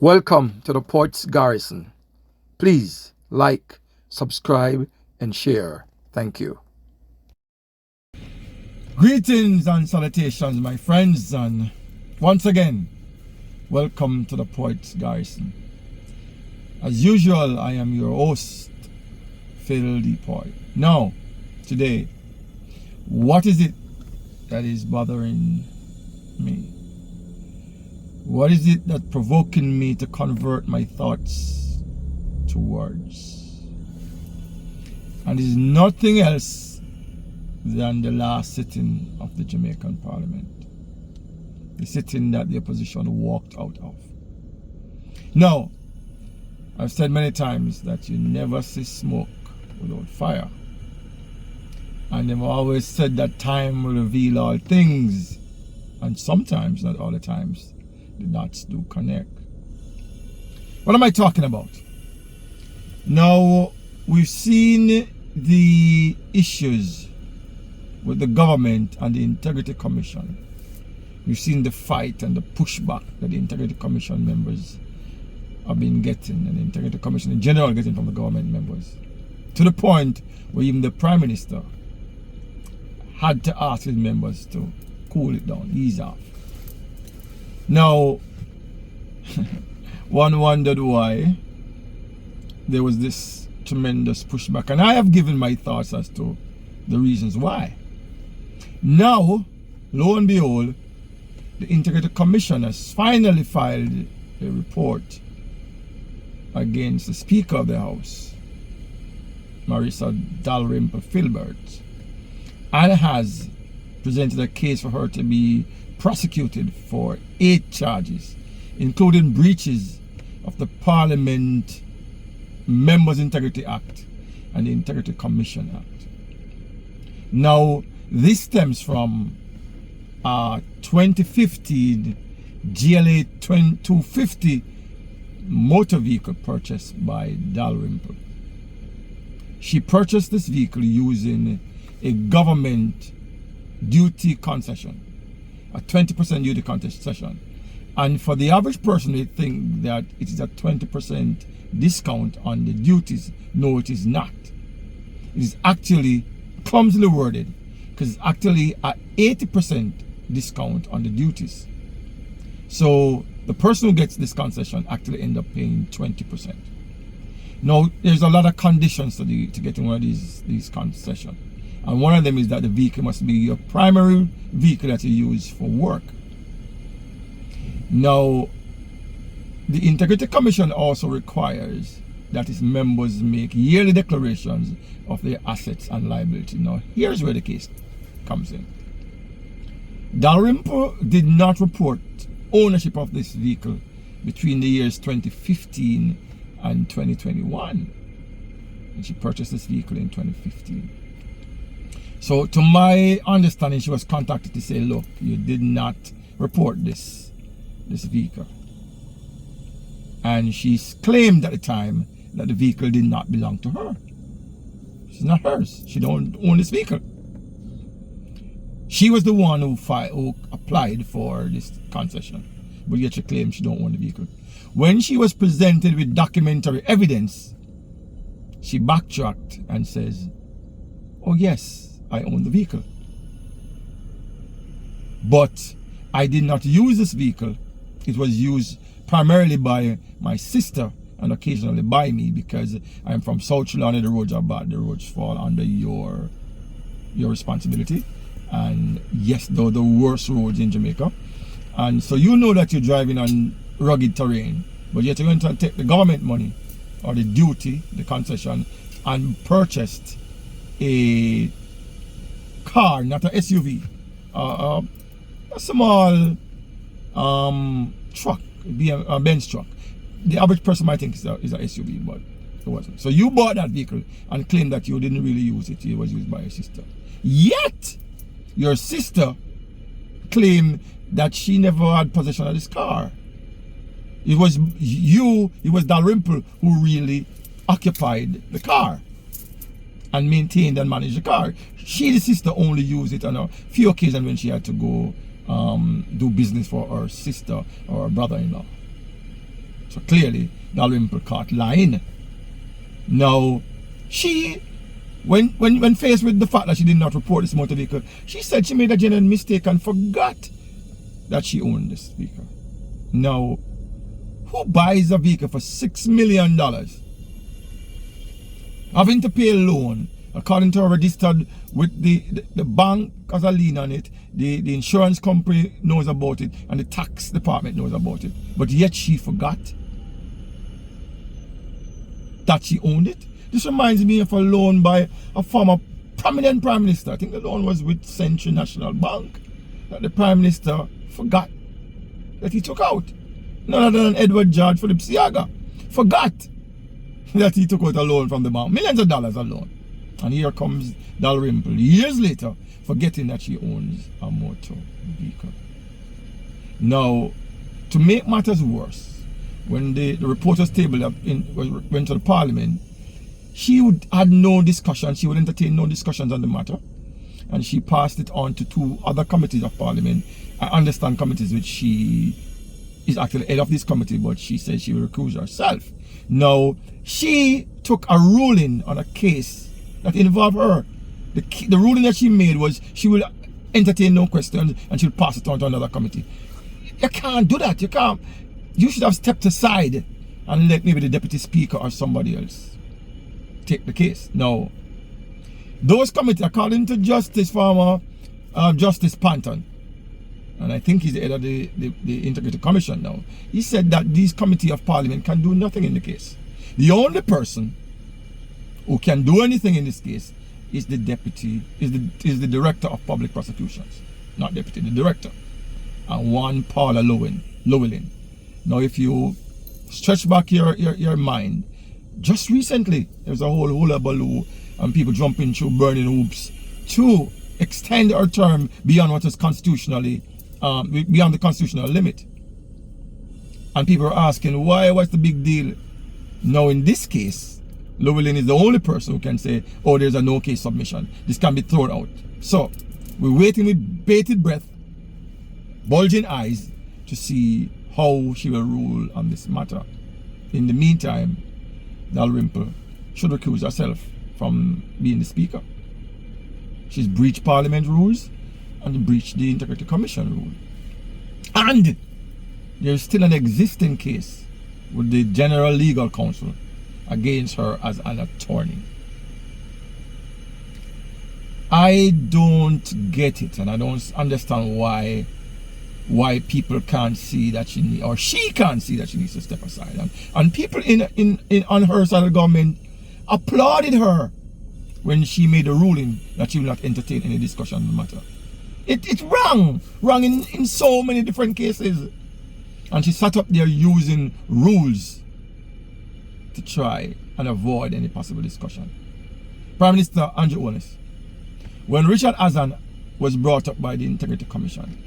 Welcome to the Ports Garrison. Please like, subscribe, and share. Thank you. Greetings and salutations, my friends, and once again, welcome to the Ports Garrison. As usual, I am your host, Phil Depoy. Now, today, what is it that is bothering me? What is it that provoking me to convert my thoughts to words? And it is nothing else than the last sitting of the Jamaican Parliament. The sitting that the opposition walked out of. Now, I've said many times that you never see smoke without fire. And they've always said that time will reveal all things. And sometimes, not all the times, the dots do connect. What am I talking about? Now, we've seen the issues with the government and the Integrity Commission. We've seen the fight and the pushback that the Integrity Commission members have been getting, and the Integrity Commission in general getting from the government members. To the point where even the Prime Minister had to ask his members to cool it down, ease off. Now, one wondered why there was this tremendous pushback, and I have given my thoughts as to the reasons why. Now, lo and behold, the Integrity Commission has finally filed a report against the Speaker of the House, Marissa Dalrymple Filbert, and has presented a case for her to be prosecuted for 8 charges, including breaches of the Parliament Members Integrity Act and the Integrity Commission Act. Now, this stems from a 2015 GLA 250 motor vehicle purchased by Dalrymple. She purchased this vehicle using a government duty concession, a 20% duty concession. And for the average person, they think that it is a 20% discount on the duties. No, it is not. It is actually clumsily worded, because it's actually a 80% discount on the duties. So the person who gets this concession actually end up paying 20%. Now, there's a lot of conditions to getting one of these concessions. And one of them is that the vehicle must be your primary vehicle that you use for work. Now, the Integrity Commission also requires that its members make yearly declarations of their assets and liability. Now, here's where the case comes in. Dalrymple did not report ownership of this vehicle between the years 2015 and 2021. And she purchased this vehicle in 2015. So, to my understanding, she was contacted to say, look, you did not report this vehicle. And she claimed at the time that the vehicle did not belong to her. It's not hers. She don't own this vehicle. She was the one who applied for this concession, but yet she claimed she don't own the vehicle. When she was presented with documentary evidence, she backtracked and says, oh yes, I own the vehicle, but I did not use this vehicle. It was used primarily by my sister and occasionally by me, because I'm from South Carolina. The roads are bad. The roads fall under your responsibility. And yes, they're the worst roads in Jamaica. And so you know that you're driving on rugged terrain, but yet you're going to take the government money or the duty, the concession, and purchased a car, not an SUV, a small truck, a Benz truck. The average person might think is a SUV, but it wasn't. So you bought that vehicle and claimed that you didn't really use it. It was used by your sister. Yet, your sister claimed that she never had possession of this car. It was Dalrymple who really occupied the car and maintained and managed the car. She, the sister, only used it on a few occasions when she had to go do business for her sister or her brother-in-law. So clearly, Dalrymple caught line. Now, she, when faced with the fact that she did not report this motor vehicle, she said she made a genuine mistake and forgot that she owned this vehicle. Now, who buys a vehicle for $6 million, having to pay a loan, according to her registered with the bank has a lien on it, the insurance company knows about it, and the tax department knows about it, but yet she forgot that she owned it? This reminds me of a loan by a former prominent prime minister. I think the loan was with Central National Bank, that the prime minister forgot that he took out. None other than Edward George Philip Siaga forgot that he took out a loan from the bank, millions of dollars a loan. And here comes Dalrymple years later, forgetting that she owns a motor vehicle. Now, to make matters worse, when the reporters table went to the Parliament, she had no discussion. She would entertain no discussions on the matter, and she passed it on to 2 other committees of Parliament. I understand committees which she is actually head of this committee, but she said she will recuse herself. Now, she took a ruling on a case that involved her. The ruling that she made was she will entertain no questions and she'll pass it on to another committee. You can't do that. You can't. You should have stepped aside and let maybe the deputy speaker or somebody else take the case. Now, those committees, according to former Justice Panton, and I think he's the head of the Integrity Commission now, he said that these committee of Parliament can do nothing in the case. The only person who can do anything in this case is the deputy, is the director of public prosecutions, not deputy, the director, and one Paula Llewellyn. Now, if you stretch back your mind, just recently there was a whole hullabaloo and people jumping through burning hoops to extend our term beyond what is constitutionally beyond the constitutional limit. And people are asking, what's the big deal? Now, in this case, Llewellyn is the only person who can say, oh, there's a no case submission. This can be thrown out. So, we're waiting with bated breath, bulging eyes, to see how she will rule on this matter. In the meantime, Dalrymple should recuse herself from being the speaker. She's breached Parliament rules and breached the Integrity Commission rule. And there's still an existing case with the General Legal Counsel against her as an attorney. I don't get it, and I don't understand why people can't see that she can't see that she needs to step aside. And people on her side of the government applauded her when she made a ruling that she will not entertain any discussion on the matter. It's wrong in so many different cases. And she sat up there using rules to try and avoid any possible discussion. Prime Minister Andrew Holness, when Richard Hazan was brought up by the Integrity Commission,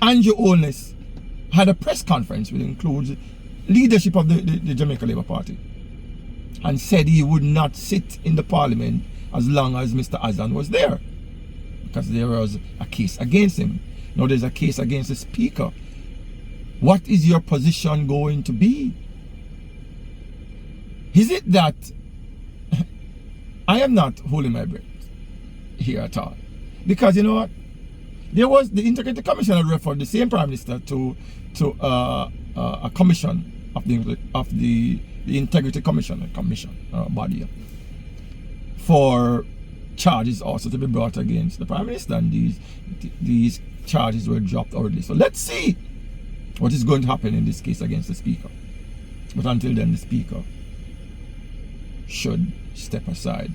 Andrew Holness, had a press conference which includes leadership of the Jamaican Labour Party, and said he would not sit in the Parliament as long as Mr. Hazan was there, because there was a case against him. Now there's a case against the Speaker. What is your position going to be? Is it that I am not holding my breath here at all? Because you know what? There was the Integrity Commission had referred the same Prime Minister to a commission of the Integrity Commission body for charges also to be brought against the Prime Minister, and these charges were dropped already. So let's see what is going to happen in this case against the Speaker. But until then, the Speaker should step aside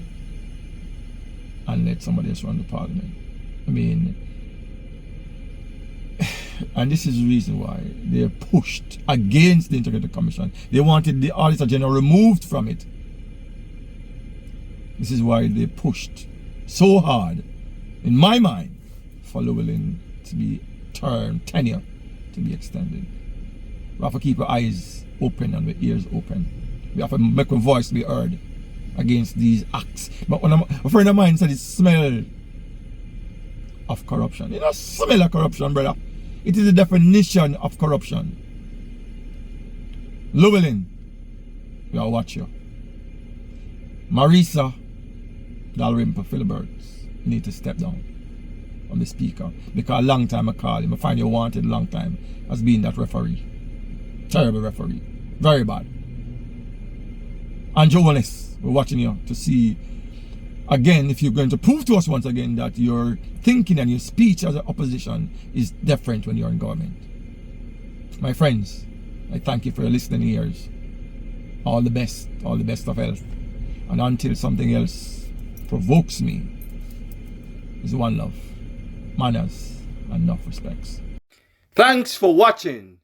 and let somebody else run the Parliament. I mean, and this is the reason why they're pushed against the Integrity Commission. They wanted the Auditor General removed from it. This is why they pushed so hard, in my mind, for Llewellyn to be tenure to be extended. We have to keep our eyes open and our ears open. We have to make our voice be heard against these acts. But when a friend of mine said it smelled of corruption. You know, smell of corruption, brother. It is the definition of corruption. Llewellyn, we are watching you. Marisa Dalrymple Philiberts, you need to step down from the speaker. Because a long time I call him. I find you wanted a long time as being that referee. Terrible referee. Very bad. And journalists, we're watching you to see again if you're going to prove to us once again that your thinking and your speech as an opposition is different when you're in government. My friends, I thank you for your listening ears. All the best of health. And until something else provokes me, is one love, manners, and enough respects. Thanks for watching.